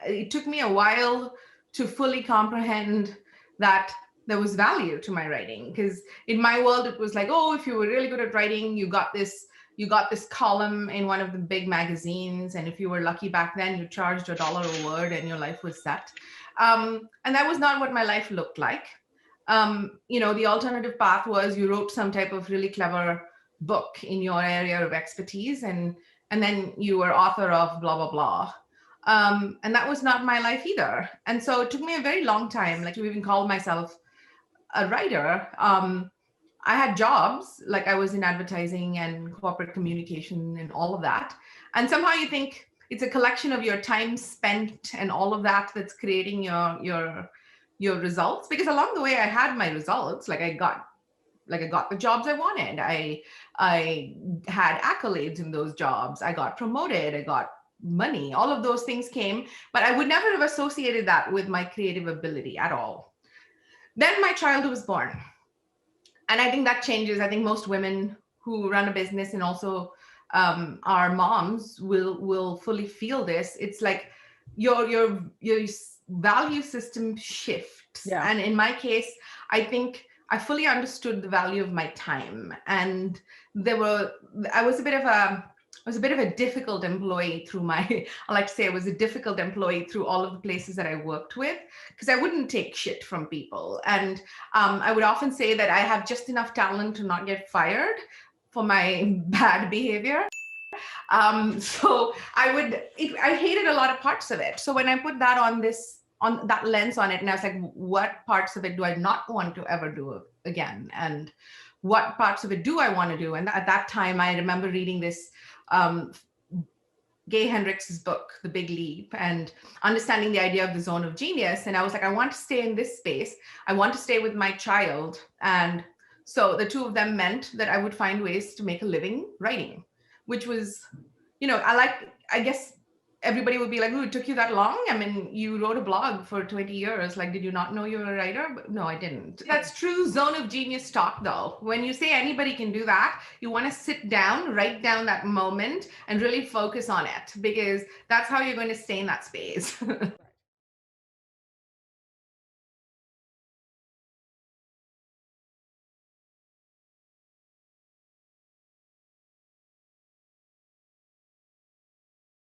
it took me a while to fully comprehend that there was value to my writing, because in my world it was like, oh, if you were really good at writing, you got this column in one of the big magazines, and if you were lucky back then, you charged $1 a word and your life was set. And that was not what my life looked like. The alternative path was you wrote some type of really clever book in your area of expertise, and then you were author of blah blah blah. And that was not my life either. And so it took me a very long time, like, to even call myself a writer. I had jobs, like I was in advertising and corporate communication and all of that. And somehow you think it's a collection of your time spent and all of that that's creating your results. Because along the way, I had my results. Like I got the jobs I wanted. I had accolades in those jobs. I got promoted. I got money. All of those things came, but I would never have associated that with my creative ability at all. Then my child was born, and I think that changes. I think most women who run a business and also our moms will fully feel this. It's like your value system shifts. Yeah. And in my case, I think I fully understood the value of my time. And there were I was a bit of a I was a bit of a difficult employee through my, I like to say I was a difficult employee through all of the places that I worked with, because I wouldn't take shit from people. And I would often say that I have just enough talent to not get fired for my bad behavior. So I hated a lot of parts of it. So when I put that on that lens on it, and I was like, what parts of it do I not want to ever do again? And what parts of it do I want to do? And at that time, I remember reading this um, Hendricks' book, The Big Leap, and understanding the idea of the zone of genius. And I was like, I want to stay in this space. I want to stay with my child. And so the two of them meant that I would find ways to make a living writing, which was, I guess everybody would be like, oh, it took you that long? I mean, you wrote a blog for 20 years. Like, did you not know you were a writer? But no, I didn't. That's true zone of genius talk, though. When you say anybody can do that, you want to sit down, write down that moment, and really focus on it, because that's how you're going to stay in that space.